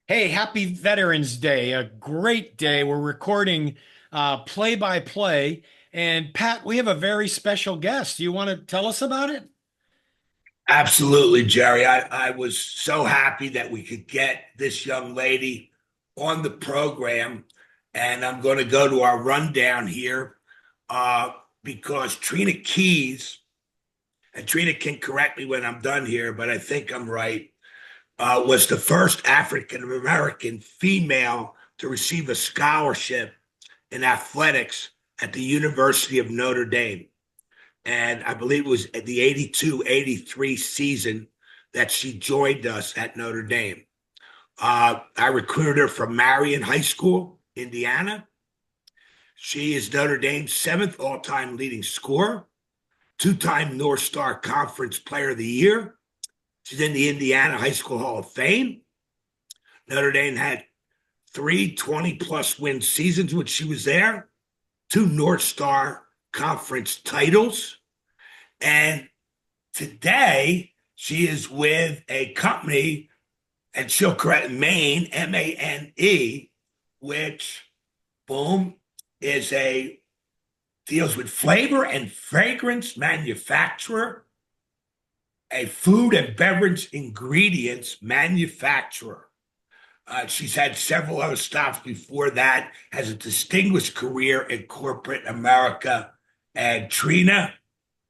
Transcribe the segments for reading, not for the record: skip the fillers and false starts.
Hey, happy Veterans Day. A great day. We're recording play by play. And Pat, we have a very special guest. Do you want to tell us about it? Absolutely, Jerry. I was so happy that we could get this young lady on the program. And I'm going to go to our rundown here uh, because Trina Keys, and Trina can correct me when I'm done here, but I think I'm right, was the first African American female to receive a scholarship in athletics at the University of Notre Dame. And I believe it was at the 82-83 season that she joined us at Notre Dame. I recruited her from Marion High School, Indiana. She is Notre Dame's seventh all-time leading scorer, two-time North Star Conference Player of the Year. She's in the Indiana High School Hall of Fame. Notre Dame had three 20-plus win seasons when she was there, two North Star Conference titles, and today, she is with a company, and she'll correct Maine, Mane, which, boom, is a deals with flavor and fragrance manufacturer, a food and beverage ingredients manufacturer. She's had several other stops before that, has a distinguished career in corporate America. And Trina,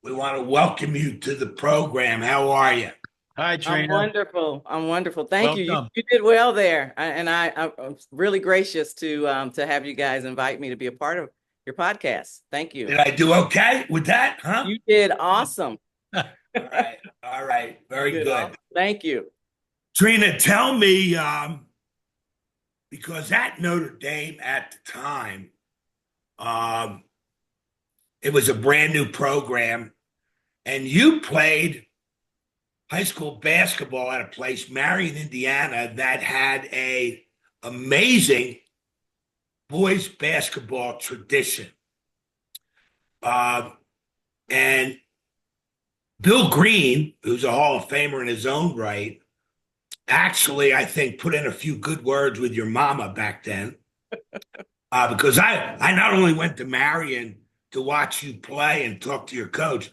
we want to welcome you to the program. How are you? Hi, I'm Trina. wonderful. I'm wonderful. Thank you. You, Welcome. you did well there. I'm really gracious to have you guys invite me to be a part of your podcast. Thank you. Did I do okay with that? Huh? You did awesome. All right. All right. Very Did good. awesome. Thank you. Trina, tell me, because at Notre Dame at the time, um, it was a brand new program, and you played high school basketball at a place, Marion, Indiana, that had a amazing boys basketball tradition. Um, and Bill Green, who's a Hall of Famer in his own right, actually, I think, put in a few good words with your mama back then. Because I not only went to Marion to watch you play and talk to your coach,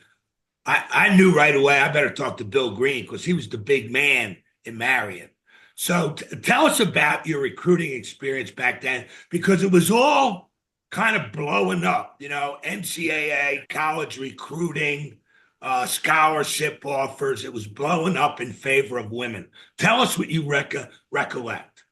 I knew right away I better talk to Bill Green because he was the big man in Marion. So tell us about your recruiting experience back then, because it was all kind of blowing up, NCAA, college recruiting, scholarship offers. It was blowing up in favor of women. Tell us what you recollect.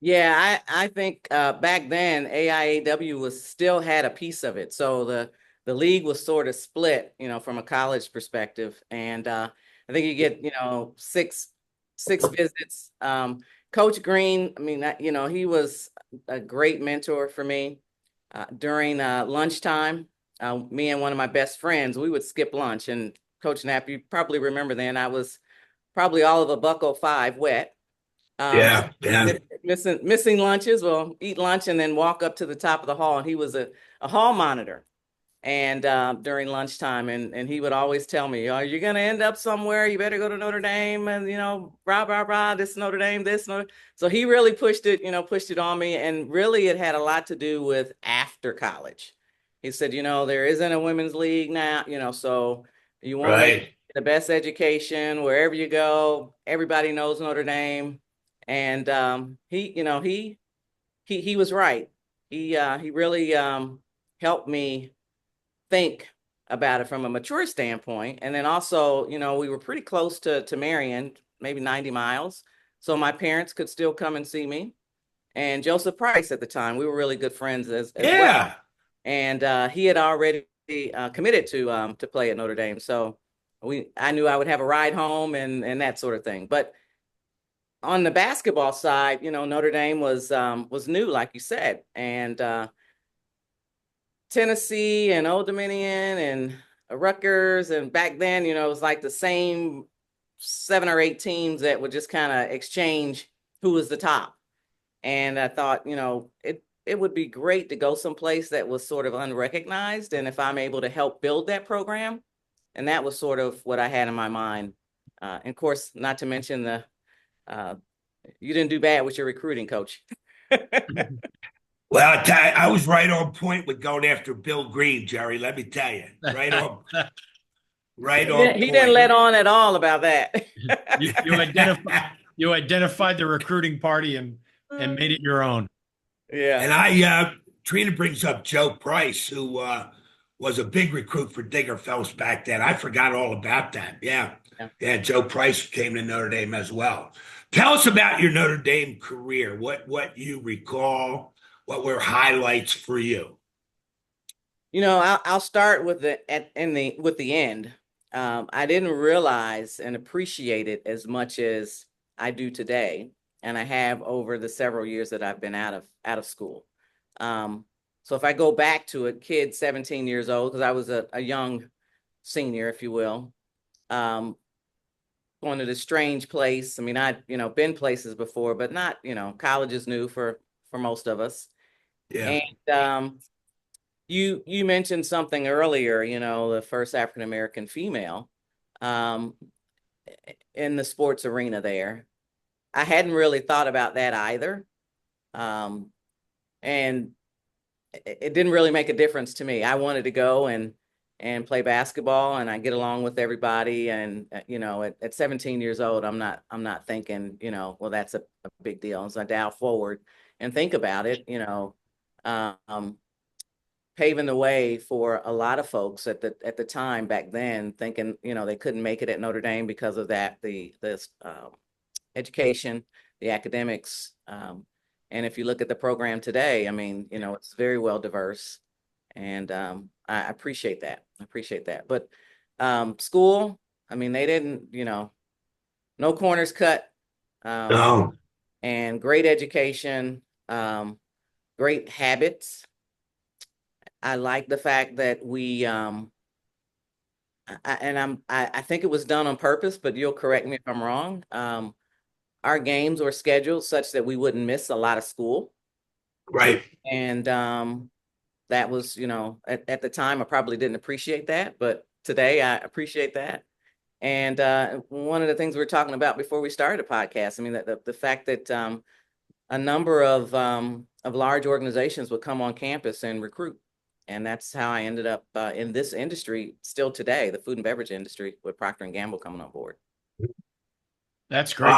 Yeah, I think back then AIAW was still had a piece of it. So the league was sort of split, from a college perspective. And I think you get, six visits. Coach Green, I mean, he was a great mentor for me. During lunchtime, me and one of my best friends, we would skip lunch. And Coach Knapp, you probably remember then I was probably all of a buck 05 wet. So Yeah, yeah. missing lunches. Well, eat lunch and then walk up to the top of the hall. And he was a hall monitor. And during lunchtime, and he would always tell me, "Are you gonna end up somewhere? You better go to Notre Dame." And rah rah rah. This Notre Dame. This Notre. So he really pushed it on me. And really, it had a lot to do with after college. He said, there isn't a women's league now. So you want to make Right. the best education wherever you go. Everybody knows Notre Dame. And he was right. He really helped me think about it from a mature standpoint. And then also, we were pretty close to Marion, maybe 90 miles. So my parents could still come and see me. And Joseph Price at the time, we were really good friends as well. Yeah. And he had already committed to play at Notre Dame. So I knew I would have a ride home and that sort of thing. But on the basketball side, Notre Dame was new, like you said, and Tennessee and Old Dominion and Rutgers, and back then, it was like the same 7 or 8 teams that would just kind of exchange who was the top. And I thought, it would be great to go someplace that was sort of unrecognized, and if I'm able to help build that program, and that was sort of what I had in my mind. And of course, not to mention the uh, you didn't do bad with your recruiting, coach. Well, I tell you, I was right on point with going after Bill Green, Jerry. Let me tell you, right on He didn't let point. on at all about that. You identified the recruiting party and made it your own. Yeah. And Trina brings up Joe Price, who was a big recruit for Digger Phelps back then. I forgot all about that. Yeah. Yeah. Yeah, Joe Price came to Notre Dame as well. Tell us about your Notre Dame career. What you recall? What were highlights for you? I'll start with the end. I didn't realize and appreciate it as much as I do today, and I have over the several years that I've been out of school. So if I go back to a kid 17 years old, because I was a young senior, if you will, going to this strange place. I mean, I'd been places before, but not college is new for most of us. Yeah. And you mentioned something earlier, the first African American female um, in the sports arena there. I hadn't really thought about that either. And it didn't really make a difference to me. I wanted to go and play basketball, and I get along with everybody. And at 17 years old, I'm not thinking, well, that's a big deal. As I dial forward and think about it, um, paving the way for a lot of folks at the time back then, thinking they couldn't make it at Notre Dame because of that, the education, the academics. And if you look at the program today, I mean, it's very well diverse, and I appreciate that. I appreciate that. But school, I mean, they didn't, no corners cut, Oh, and great education, great habits. I like the fact that I think it was done on purpose, but you'll correct me if I'm wrong. Our games were scheduled such that we wouldn't miss a lot of school. right. And that was, at the time, I probably didn't appreciate that, but today I appreciate that. And one of the things we were talking about before we started the podcast, I mean, the fact that a number of large organizations would come on campus and recruit. And that's how I ended up in this industry still today, the food and beverage industry, with Procter and Gamble coming on board. That's great.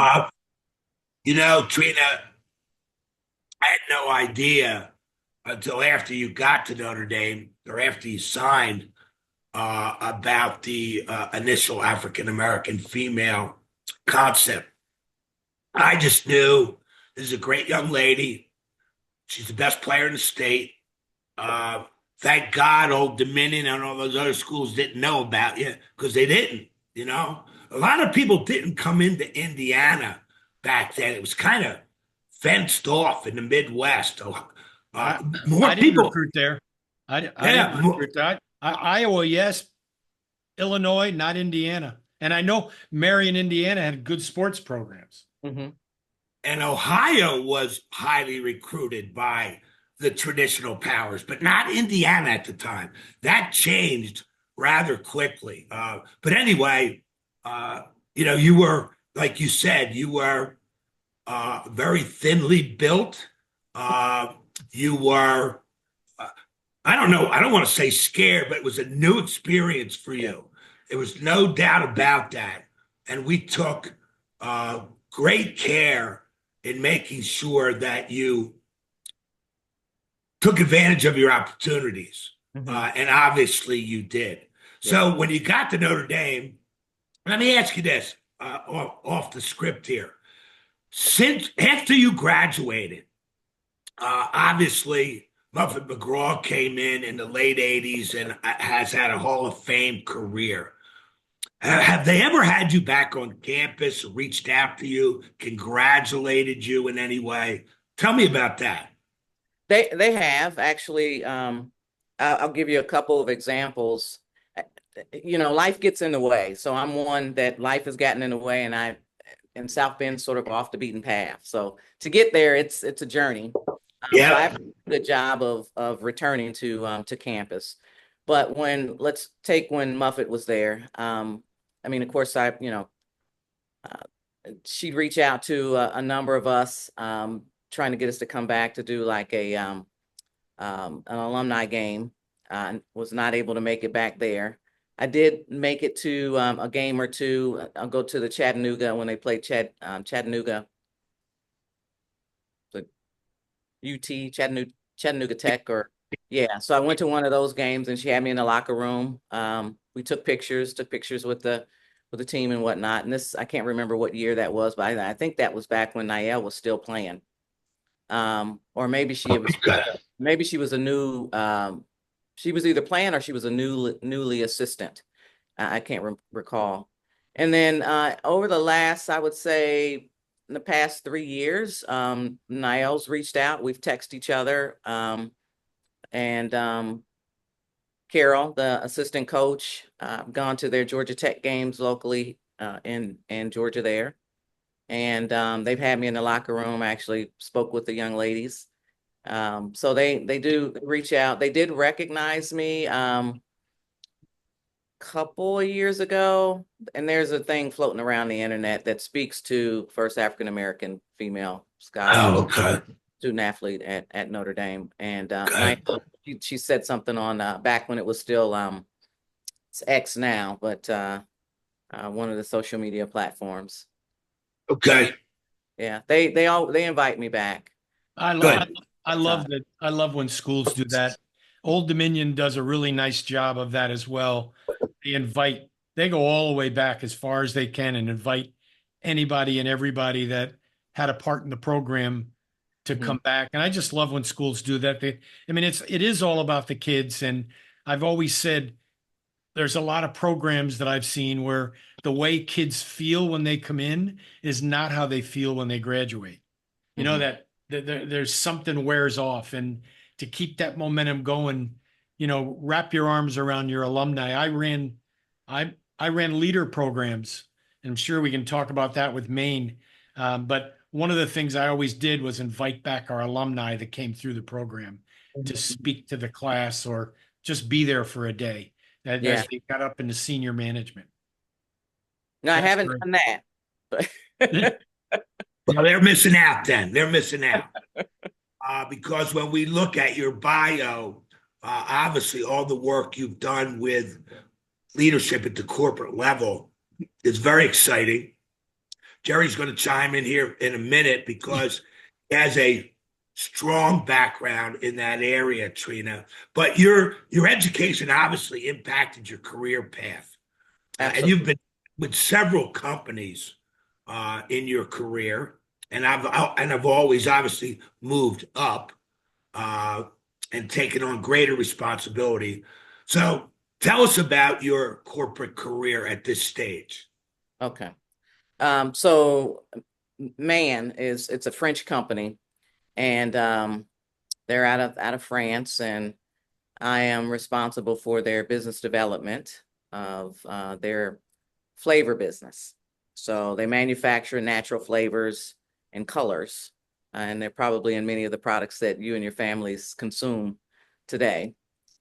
Trina, I had no idea until after you got to Notre Dame or after you signed about the initial African American female concept. I just knew this is a great young lady. She's the best player in the state. Thank God Old Dominion and all those other schools didn't know about you because they didn't, A lot of people didn't come into Indiana back then. It was kind of fenced off in the Midwest. More I didn't people. recruit there. I didn't Yeah. recruit there. Iowa, yes. Illinois, not Indiana. And I know Marion, Indiana had good sports programs. Mm-hmm. And Ohio was highly recruited by the traditional powers, but not Indiana at the time. That changed rather quickly. But anyway, you were, like you said, you were very thinly built. You were, I don't know, I don't want to say scared, but it was a new experience for you. There was no doubt about that. And we took great care in making sure that you took advantage of your opportunities. Mm-hmm. And obviously you did. Yeah. So when you got to Notre Dame, let me ask you this off the script here. Since after you graduated, obviously Muffet McGraw came in the late 80s and has had a Hall of Fame career. Have they ever had you back on campus, reached out to you, congratulated you in any way? Tell me about that. They have actually. I'll give you a couple of examples. Life gets in the way. So I'm one that life has gotten in the way, and in South Bend, sort of off the beaten path. So to get there, it's a journey. So I've done a good job of returning to campus. But let's take when Muffet was there. I mean, of course, she'd reach out to a number of us, trying to get us to come back to do like an alumni game. Was not able to make it back there. I did make it to a game or two. I'll go to the Chattanooga when they played Chattanooga, the UT Chattanooga Tech, or yeah. So I went to one of those games, and she had me in the locker room. We took pictures with the team and whatnot. And this, I can't remember what year that was, but I think that was back when Niall was still playing. Or Okay. maybe she was a new she was either playing or she was a newly assistant. I can't recall. And then over the last, I would say, in the past 3 years, Niall's reached out. We've texted each other. And Carol, the assistant coach, gone to their Georgia Tech games locally in Georgia there. And they've had me in the locker room. I actually spoke with the young ladies. So they do reach out. They did recognize me couple of years ago, and there's a thing floating around the internet that speaks to first African American female scholarship Oh, okay. student athlete at Notre Dame. And Okay. she said something on back when it was still it's X now, but one of the social media platforms. Okay. Yeah, they invite me back. I, lo- I Good. I love that. I love when schools do that. Old Dominion does a really nice job of that as well. They invite, they go all the way back as far as they can and invite anybody and everybody that had a part in the program to Mhm. come back. And I just love when schools do that. I mean, it is all about the kids. And I've always said there's a lot of programs that I've seen where the way kids feel when they come in is not how they feel when they graduate. You know Mhm. that there's something wears off, and to keep that momentum going, wrap your arms around your alumni. I ran leader programs, and I'm sure we can talk about that with Maine. But one of the things I always did was invite back our alumni that came through the program to speak to the class or just be there for a day Yeah. as they got up into senior management. No, I That's haven't great. done that. But Well, they're missing out then. They're missing out. Because when we look at your bio, obviously all the work you've done with leadership at the corporate level is very exciting. Jerry's going to chime in here in a minute because he has a strong background in that area, TRENA. But your education obviously impacted your career path, and you've absolutely. been with several companies in your career, and I've always obviously moved up uh, and taken on greater responsibility. So tell us about your corporate career at this stage. Okay. So Man it's a French company, and they're out of France, and I am responsible for their business development of their flavor business. So they manufacture natural flavors and colors, and they're probably in many of the products that you and your families consume today.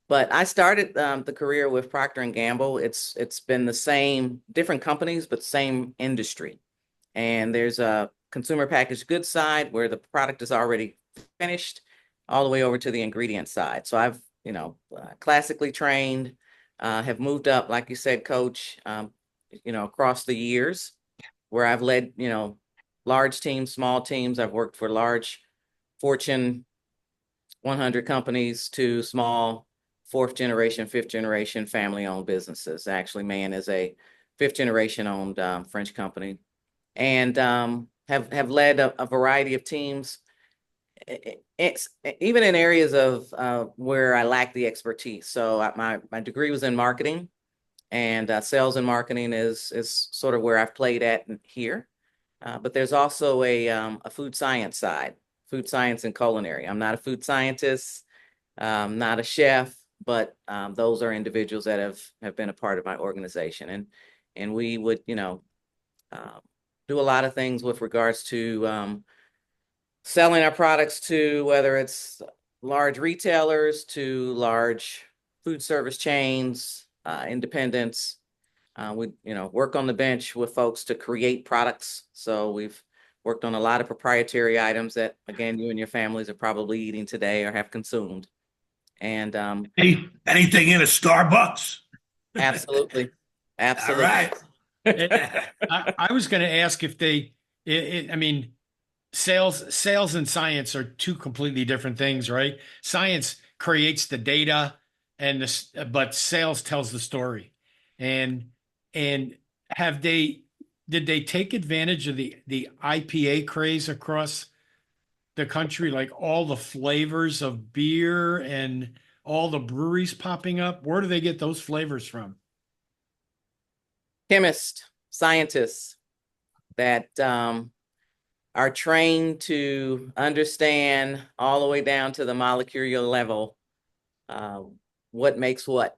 But I started the career with Procter and Gamble. It's been the same, different companies, but same industry. And there's a consumer packaged goods side where the product is already finished, all the way over to the ingredient side. So I've, classically trained, have moved up, like you said, Coach, across the years, where I've led, large teams, small teams. I've worked for large Fortune 100 companies to small fourth generation, fifth generation family owned businesses. Actually, Man is a fifth generation owned French company, and have led a variety of teams. It's even in areas of where I lack the expertise. So my degree was in marketing, and sales and marketing is sort of where I've played at here. But there's also a food science side, food science and culinary. I'm not a food scientist, not a chef, but those are individuals that have been a part of my organization, and we would uh, do a lot of things with regards to selling our products to, whether it's large retailers to large food service chains, independents, We, work on the bench with folks to create products. So we've worked on a lot of proprietary items that, again, you and your families are probably eating today or have consumed. And Anything in a Starbucks? absolutely, All absolutely. right. It, I was going to ask if I mean, sales and science are two completely different things, right? Science creates the data but sales tells the story. And and have they did they take advantage of the IPA craze across the country, like all the flavors of beer and all the breweries popping up? Where do they get those flavors from? Chemists, scientists that are trained to understand all the way down to the molecular level uh, what makes what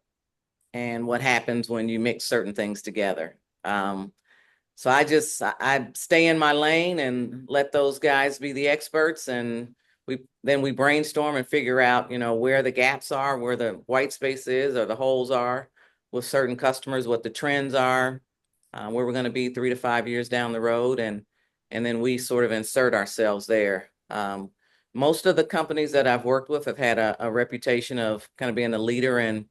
and what happens when you mix certain things together. So I stay in my lane and let those guys be the experts, and we brainstorm and figure out, where the gaps are, where the white space is or the holes are with certain customers, what the trends are, where we're going to be 3 to 5 years down the road, and then we sort of insert ourselves there. Most of the companies that I've worked with have had a reputation of kind of being a leader in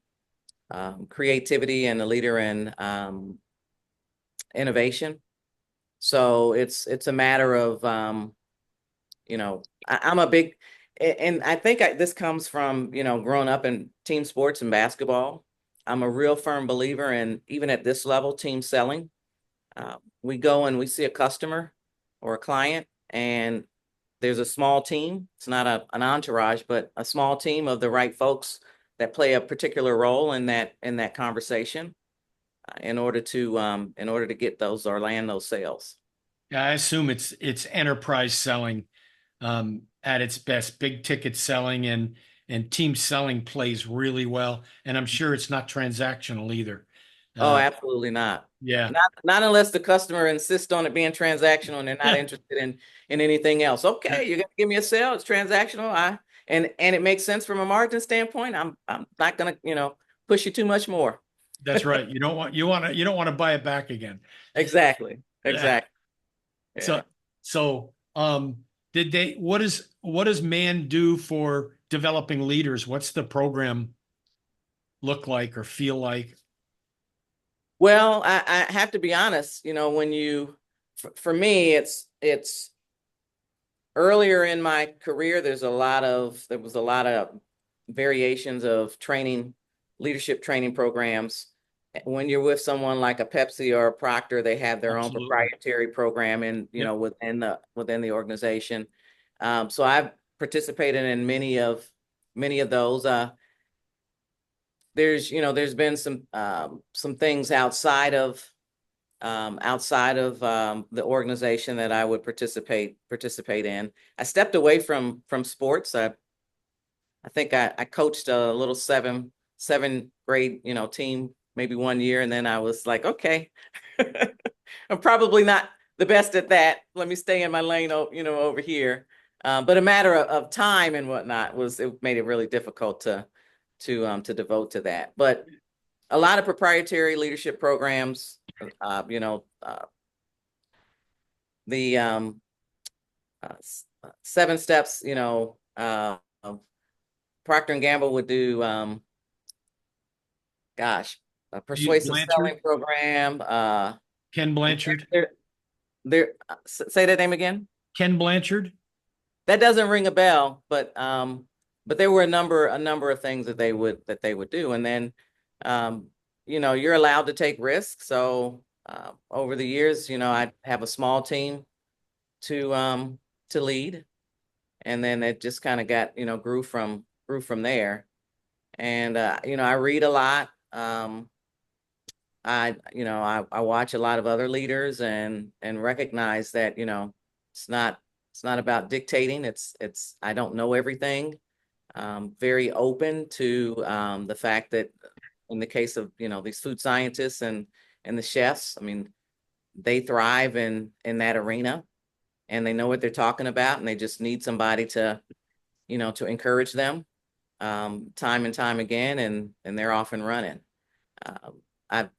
creativity and a leader in innovation. So it's a matter of I'm a big, and I think this comes from growing up in team sports and basketball. I'm a real firm believer in, even at this level, team selling. We go and we see a customer or a client, and there's a small team. It's not an entourage, but a small team of the right folks that play a particular role in that conversation in order to get those or land those sales. Yeah, I assume it's enterprise selling at its best, big ticket selling and team selling plays really well. And I'm sure it's not transactional either. Oh, Uh, absolutely not. yeah, Not unless the customer insists on it being transactional and they're not interested in anything else. that- Okay, you're gonna give me a sale, it's transactional. And it makes sense from a margin standpoint. I'm not gonna, push you too much more. that's right. You don't want to buy it back again. Exactly. Yeah. Exactly. So Yeah. so did they what does man do for developing leaders? What's the program look like or feel like? Well, I have to be honest, when for me, it's earlier in my career, there was a lot of variations of training, leadership training programs. When you're with someone like a Pepsi or a Procter, they have their own Absolutely. proprietary program Yep. within the organization. So I've participated in many of those. There's been some things outside of the organization that I would participate in. I stepped away from sports. I think I coached a little seven grade team maybe one year, and then I was like, okay, I'm probably not the best at that. Let me stay in my lane, over here. But a matter of time and whatnot it made it really difficult to devote to that. But a lot of proprietary leadership programs, the 7 steps, Procter and Gamble would do, gosh, a persuasive Blanchard, selling program. Ken Blanchard, Say that name again. Ken Blanchard. That doesn't ring a bell, but there were a number of things that they would do, and then you're allowed to take risks. So over the years, I have a small team to lead, and then it just kind of got grew from there. And I read a lot. I watch a lot of other leaders and recognize that it's not about dictating. It's I don't know everything. Very open to the fact that in the case of these food scientists and the chefs, I mean, they thrive in that arena, and they know what they're talking about, and they just need somebody to encourage them time and time again, and they're off and running. Um, I've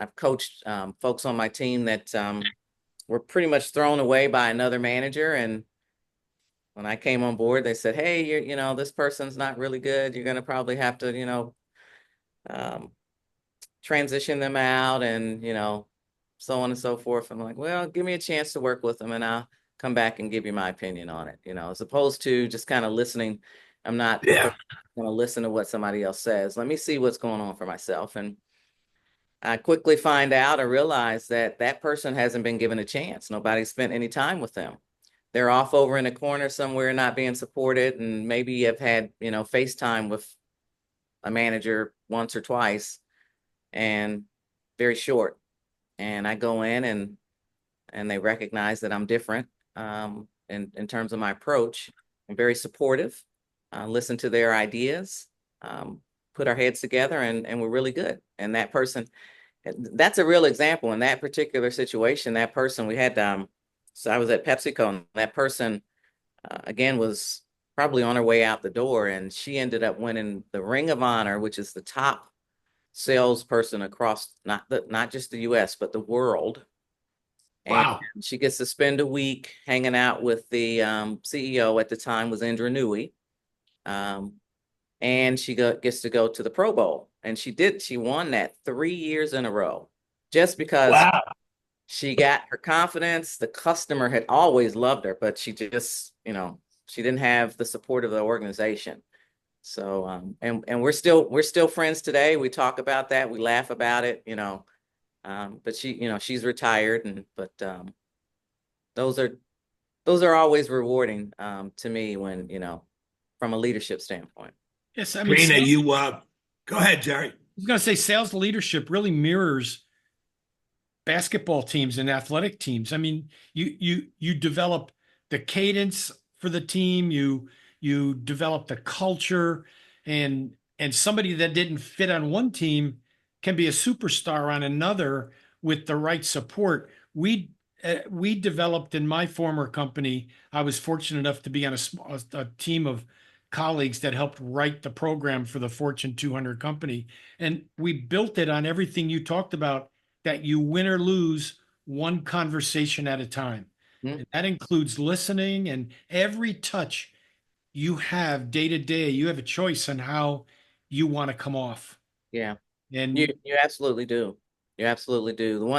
I've coached folks on my team that were pretty much thrown away by another manager. And when I came on board, they said, "Hey, this person's not really good. You're going to probably have to, um, transition them out and, so on and so forth." I'm like, "Well, give me a chance to work with them and I'll come back and give you my opinion on it, as opposed to just kind of listening. I'm not Yeah. going to listen to what somebody else says. Let me see what's going on for myself." And I quickly find out or realize that that person hasn't been given a chance. Nobody spent any time with them. They're off over in a corner somewhere, not being supported, and maybe have had, FaceTime with a manager once or twice, and very short. And I go in and they recognize that I'm different in terms of my approach. I'm very supportive, listen to their ideas, um, put our heads together, and we're really good. And that person, that's a real example. In that particular situation, that person we had, so I was at PepsiCo, and that person, again, was probably on her way out the door, and she ended up winning the Ring of Honor, which is the top salesperson across not just the US, but the world. And Wow. she gets to spend a week hanging out with the CEO at the time was Indra Nooyi. And she gets to go to the Pro Bowl. And she won that 3 years in a row just because Wow. she got her confidence. The customer had always loved her, but she just, she didn't have the support of the organization. So, and we're still friends today. We talk about that. We laugh about it, but she's retired, but those are always rewarding to me when, from a leadership standpoint. Yes, I mean, Trina, sales, you go ahead, Jerry. I was going to say sales leadership really mirrors basketball teams and athletic teams. I mean, you develop the cadence for the team, you develop the culture, and somebody that didn't fit on one team can be a superstar on another with the right support. We developed in my former company. I was fortunate enough to be on a team of colleagues that helped write the program for the Fortune 200 company, and we built it on everything you talked about, that you win or lose one conversation at a time. Mhm. And that includes listening, and every touch you have day to day, you have a choice on how you want to come off. Yeah, you And you absolutely do. You absolutely do.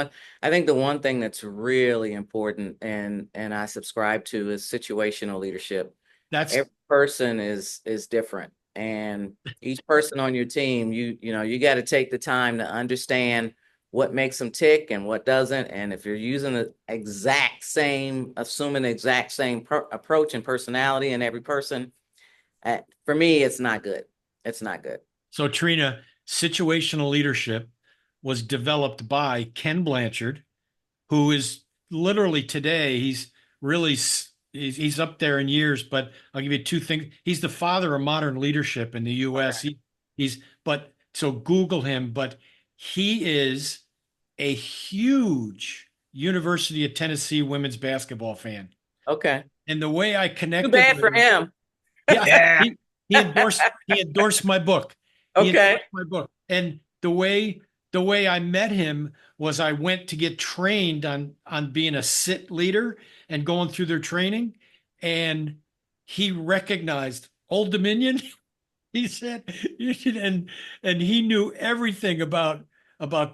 I think the one thing that's really important and I subscribe to is situational leadership. that's Every person is different, and each person on your team, you got to take the time to understand what makes them tick and what doesn't. And if you're using assuming the exact same approach and personality in every person, for me, it's not good. It's not good. so Trina, situational leadership was developed by Ken Blanchard, who is literally today, he's really he's up there in years, but I'll give you two things. He's the father of modern leadership in the US. Okay. He's but so Google him, but he is a huge University of Tennessee women's basketball fan. Okay. And the way I Too connected bad with for him, him. yeah, Yeah. he endorsed my book. He Okay. endorsed my book. And the way I met him was I went to get trained on being a sit leader and going through their training. And he recognized Old Dominion. He said, you should, and he knew everything about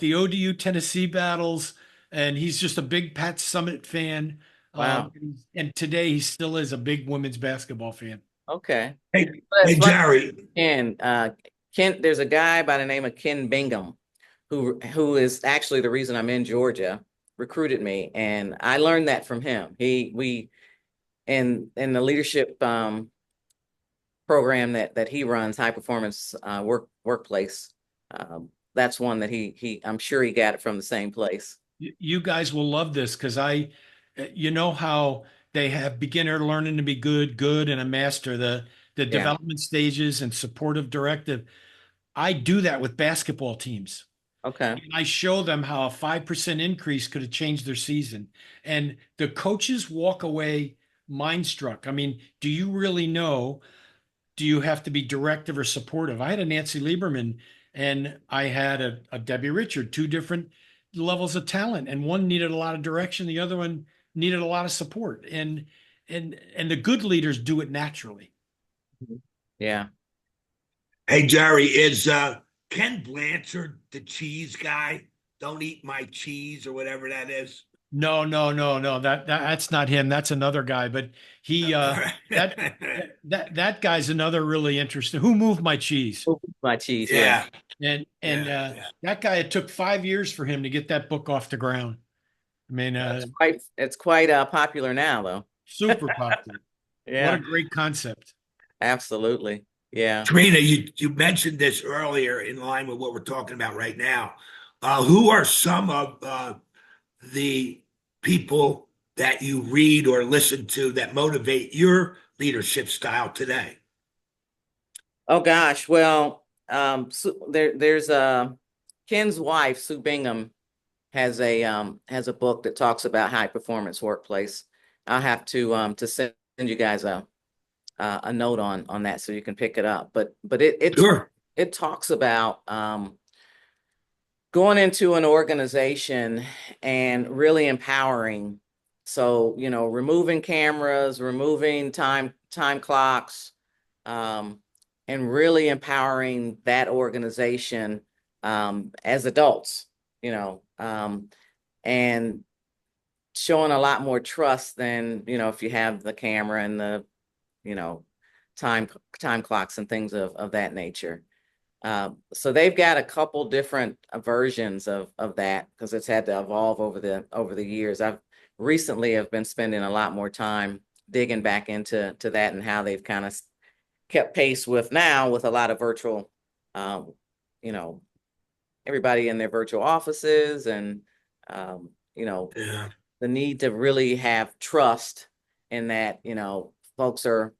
the ODU Tennessee battles. And he's just a big Pat Summitt fan. Wow. And today he still is a big women's basketball fan. Okay. Hey, Well, hey, it's funny, Jerry. Ken, there's a guy by the name of Ken Bingham who is actually the reason I'm in Georgia, recruited me, and I learned that from him. We in the leadership program that he runs, high performance workplace. That's one that he I'm sure he got it from the same place. You guys will love this because you know how they have beginner learning to be good, good, and a master, the Yeah. development stages and supportive directive. I do that with basketball teams. Okay. And I show them how a 5% increase could have changed their season. And the coaches walk away mind struck. I mean, do you really know? Do you have to be directive or supportive? I had a Nancy Lieberman and I had a Debbie Richard, two different levels of talent, and one needed a lot of direction, the other one needed a lot of support. And the good leaders do it naturally. Yeah. Hey, Jerry, is Ken Blanchard the cheese guy? Don't eat my cheese or whatever that is. No, no, no, no. That's not him. That's another guy. But he that that guy's another really interesting. Who moved my cheese? My cheese. Yeah. Yeah, And yeah, yeah. that guy, it took 5 years for him to get that book off the ground. I mean, It's quite popular now, though. super popular. What a Yeah, great concept. absolutely. Yeah. Trina, you mentioned this earlier in line with what we're talking about right now. Who are some of the people that you read or listen to that motivate your leadership style today? Oh gosh. Well, there's Ken's wife, Sue Bingham, has a book that talks about high performance workplace. I'll have to send you guys a note on that so you can pick it up. But Sure. it talks about going into an organization and really empowering. So, removing cameras, removing time clocks, and really empowering that organization as adults, and showing a lot more trust than, if you have the camera and the, you know, time clocks and things of that nature. So they've got a couple different versions of that because it's had to evolve over the years. I've recently have been spending a lot more time digging back into that and how they've kind of kept pace with now with a lot of virtual, you know, everybody in their virtual offices and, Yeah. the need to really have trust in that, folks are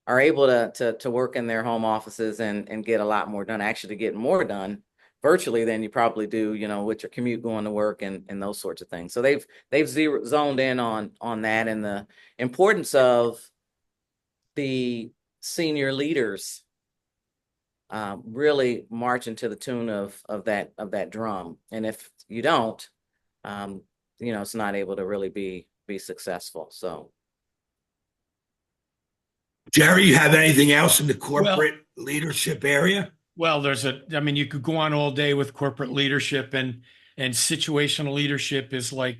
able to work in their home offices and get a lot more done, actually get more done virtually than you probably do, with your commute going to work and those sorts of things. So they've zoned in on that and the importance of the senior leaders really marching to the tune of that drum. And if you don't, it's not able to really be successful. So Jerry, you have anything else in the Well, corporate leadership area? Well, I mean, you could go on all day with corporate leadership, and situational leadership is like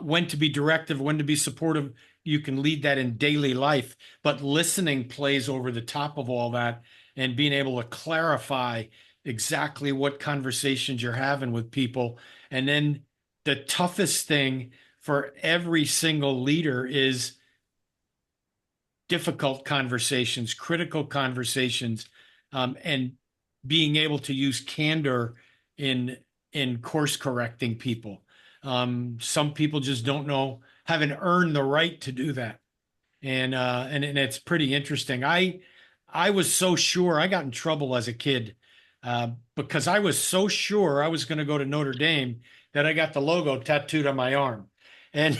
when to be directive, when to be supportive. You can lead that in daily life, but listening plays over the top of all that, and being able to clarify exactly what conversations you're having with people. And then the toughest thing for every single leader is difficult conversations, critical conversations, and being able to use candor in course correcting people. Some people just don't know, haven't earned the right to do that, and it's pretty interesting. I was so sure. I got in trouble as a kid because I was so sure I was going to go to Notre Dame that I got the logo tattooed on my arm, and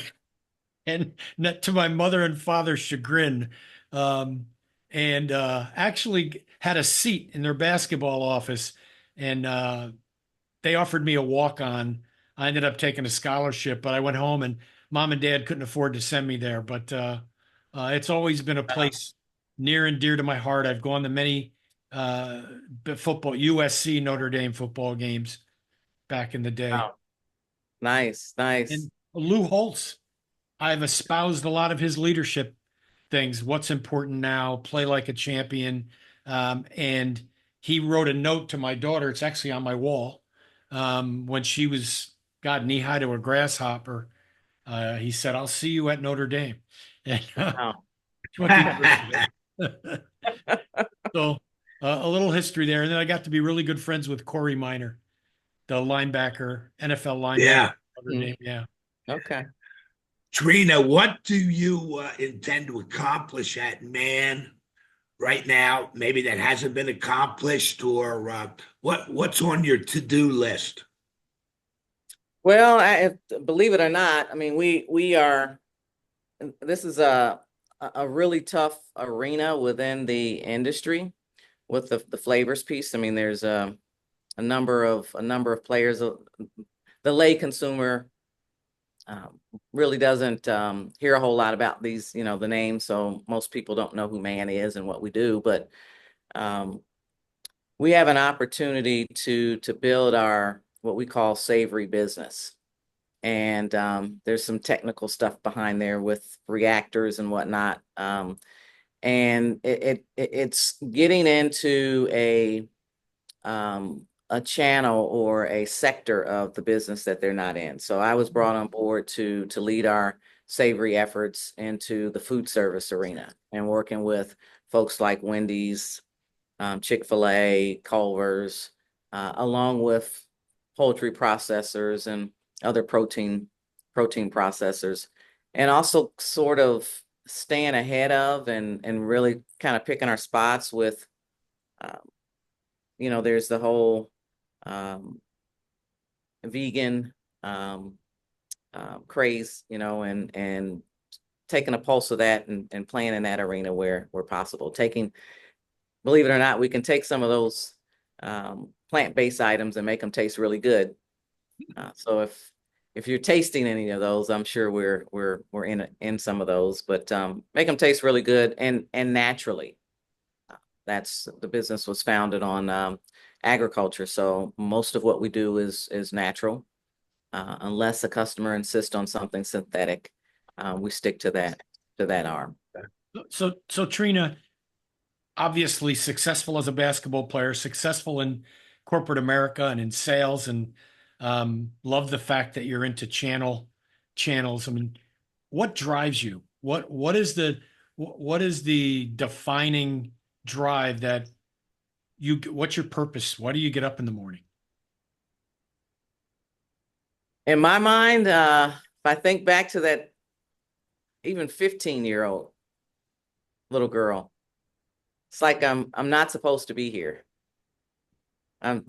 and to my mother and father's chagrin, um, and actually had a seat in their basketball office, and they offered me a walk on. I ended up taking a scholarship, but I went home, and mom and dad couldn't afford to send me there. But it's always been a place near and dear to my heart. I've gone to many uh, football, USC Notre Dame football games back in the day, wow. Nice, nice. and Lou Holtz. I've espoused a lot of his leadership things. What's important now? Play like a champion. And he wrote a note to my daughter. It's actually on my wall. When she was got knee high to a grasshopper, he said, "I'll see you at Notre Dame." And Wow. she went the other way. So a little history there, and then I got to be really good friends with Corey Minor, the linebacker, NFL linebacker. Yeah. Notre Dame. Yeah. Okay. Trina, what do you intend to accomplish at Man right now? Maybe that hasn't been accomplished, or what's on your to-do list? Well, believe it or not, I mean, we are. This is a really tough arena within the industry with the flavors piece. I mean, there's a number of players the lay consumer really doesn't hear a whole lot about these, the names. So most people don't know who Man is and what we do, but we have an opportunity to build our what we call savory business. And there's some technical stuff behind there with reactors and whatnot. And it's getting into a channel or a sector of the business that they're not in. So I was brought on board to lead our savory efforts into the food service arena and working with folks like Wendy's, Chick-fil-A, Culver's, along with poultry processors and other protein processors, and also sort of staying ahead of and really kind of picking our spots with, there's the whole vegan craze, and taking a pulse of that and playing in that arena where possible. Believe it or not, we can take some of those plant-based items and make them taste really good. So if you're tasting any of those, I'm sure we're in some of those, but make them taste really good and naturally. That's the business was founded on agriculture, so most of what we do is natural, unless a customer insists on something synthetic. We stick to that arm. So Trina, obviously successful as a basketball player, successful in corporate America and in sales, and love the fact that you're into channels. I mean, what drives you? What is the defining drive that what's your purpose? Why do you get up in the morning? In my mind, if I think back to that even 15-year-old little girl, it's like I'm not supposed to be here. I'm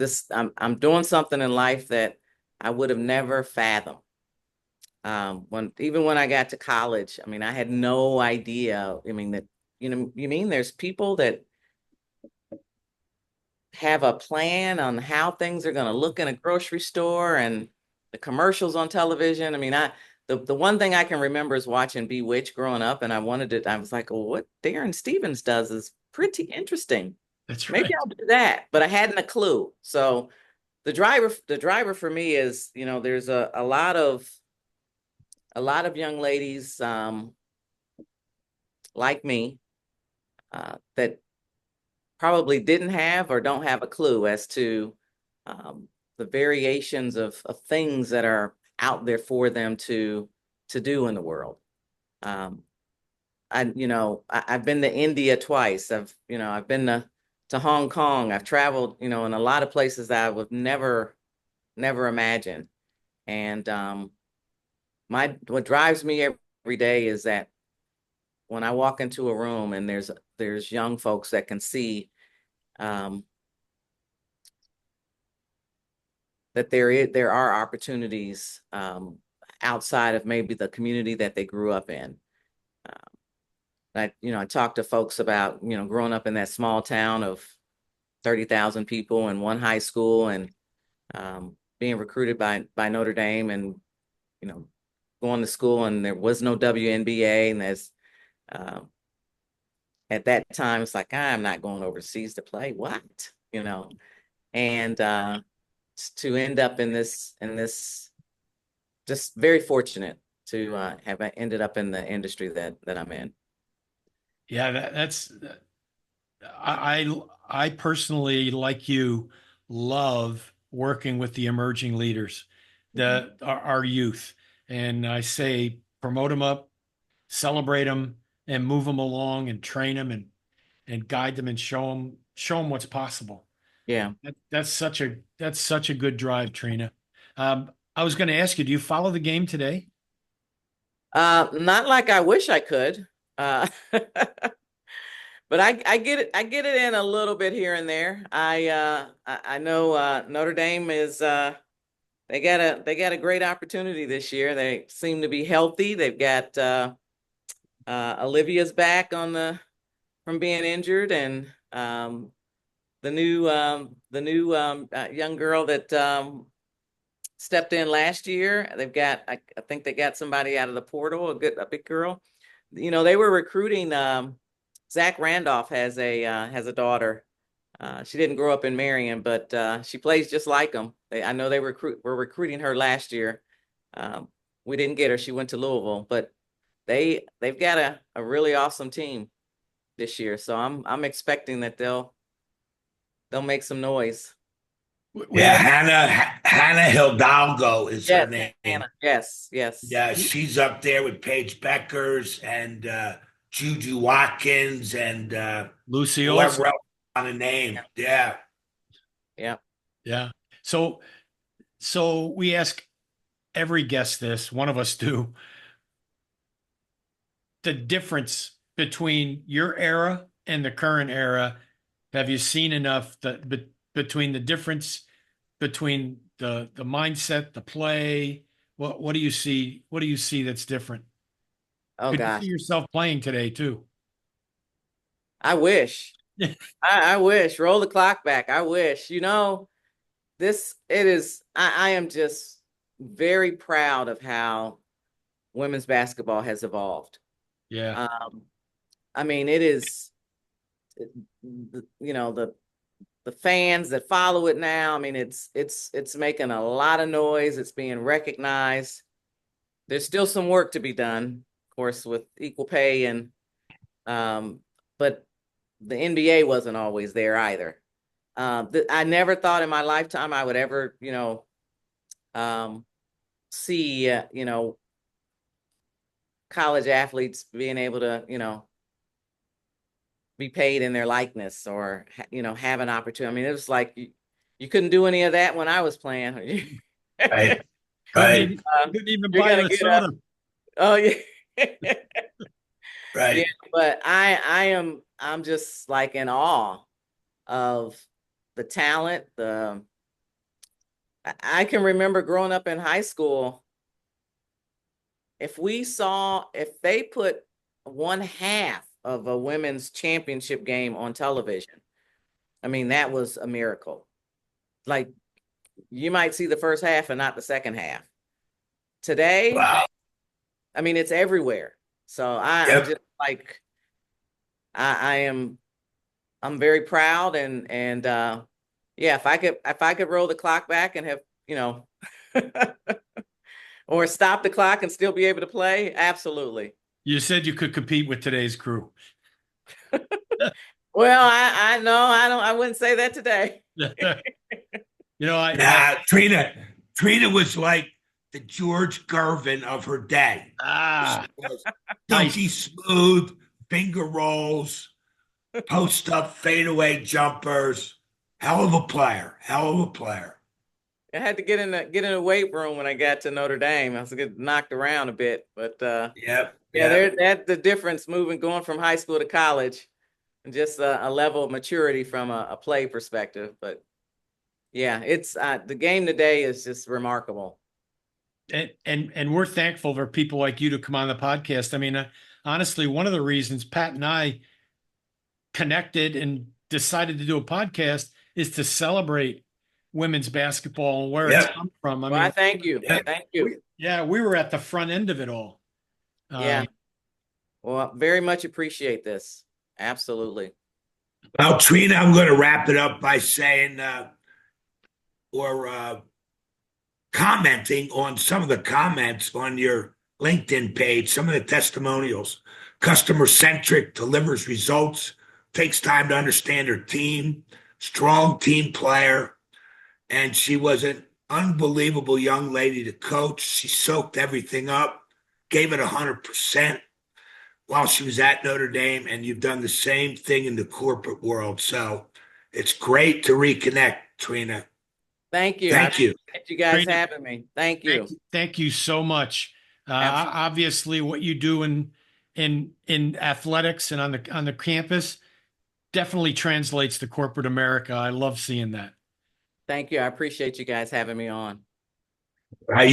doing something in life that I would have never fathomed. When I got to college, I mean, I had no idea. I mean, that, you mean there's people that have a plan on how things are going to look in a grocery store and the commercials on television. I mean, the one thing I can remember is watching Bewitched growing up, and I was like, well, what Darren Stevens does is pretty interesting. That's Maybe right. I'll do that, but I hadn't a clue. So the driver for me is, there's a lot of young ladies like me that probably didn't have or don't have a clue as to the variations of things that are out there for them to do in the world. I've been to India twice. I've been to Hong Kong. I've traveled, in a lot of places that I would never imagine. And what drives me every day is that when I walk into a room and there's young folks that can see that there are opportunities outside of maybe the community that they grew up in. I talk to folks about, growing up in that small town of 30,000 people and one high school, and being recruited by Notre Dame, and, going to school, and there was no WNBA, and there's at that time it's like, I'm not going overseas to play. What? And to end up in this just very fortunate to have ended up in the industry that I'm in. Yeah, that's I personally, like you, love working with the emerging leaders, our youth, and I say promote them up, celebrate them, and move them along, and train them, and guide them, and show them what's possible. Yeah. That's such a good drive, Trina. I was going to ask you, do you follow the game today? Not like I wish I could. But I get it in a little bit here and there. I know Notre Dame is they got a great opportunity this year. They seem to be healthy. They've got Olivia's back from being injured, and the new young girl that stepped in last year. They've got, I think they got somebody out of the portal, a big girl. You know, they were recruiting. Zach Randolph has a daughter. She didn't grow up in Marion, but she plays just like them. I know they were recruiting her last year. We didn't get her. She went to Louisville, but they've got a really awesome team this year. So I'm expecting that they'll make some noise. We Yeah, have Hannah Hidalgo is her Yes, name. Hannah. Yes, yes. Yeah, she's up there with Paige Beckers and Juju Watkins and Lucy whoever Olson. else on a name. Yeah. Yeah. Yeah. So we ask every guest this, one of us do, the difference between your era and the current era. Have you seen enough between the difference between the mindset, the play? What do you see? What do you see that's different? Oh Could you see gosh. yourself playing today too? I wish. I wish. Roll the clock back. I wish. You know, I am just very proud of how women's basketball has evolved. Yeah. I mean, it is, you know, the fans that follow it now. I mean, it's making a lot of noise. It's being recognized. There's still some work to be done, of course, with equal pay but the NBA wasn't always there either. I never thought in my lifetime I would ever, see, college athletes being able to, be paid in their likeness or, have an opportunity. I mean, it was like you couldn't do any of that when I was playing. Right. Couldn't Right. even, couldn't even You're buy gonna a get up. soda. Oh yeah. Yeah, Right. but I'm just like in awe of the talent. I can remember growing up in high school. If they put one half of a women's championship game on television, I mean, that was a miracle. Like you might see the first half and not the second half. Today, Wow. I mean, it's everywhere. So I'm Yep. just like, I'm very proud and yeah, if I could roll the clock back and have, or stop the clock and still be able to play, absolutely. You said you could compete with today's crew. Well, I know I wouldn't say that today. Nah, Trina was like the George Gervin of her day. She ah, was nice. silky smooth, finger rolls, post up, fadeaway jumpers. Hell of a player. Hell of a player. I had to get in the weight room when I got to Notre Dame. I was getting knocked around a bit, but Yep. yeah, Yep. that's the difference going from high school to college, and just a level of maturity from a play perspective. But yeah, it's the game today is just remarkable. And we're thankful for people like you to come on the podcast. I mean, honestly, one of the reasons Pat and I connected and decided to do a podcast is to celebrate women's basketball and where it's Yep. come from. I Well, I mean, thank you. Yep. Thank you. we were at the front end of it all. Yeah. Well, very much appreciate this. Absolutely. Well, Trina, I'm going to wrap it up by saying, or commenting on some of the comments on your LinkedIn page, some of the testimonials. Customer centric, delivers results, takes time to understand her team, strong team player. And she was an unbelievable young lady to coach. She soaked everything up, gave it 100% while she was at Notre Dame. And you've done the same thing in the corporate world. So it's great to reconnect, Trina. Thank you. Thank you. Appreciate you guys Trina, having me. Thank you. Thank you so much. Absolutely. Obviously, what you do in athletics and on the campus definitely translates to corporate America. I love seeing that. Thank you. I appreciate you guys having me on. You got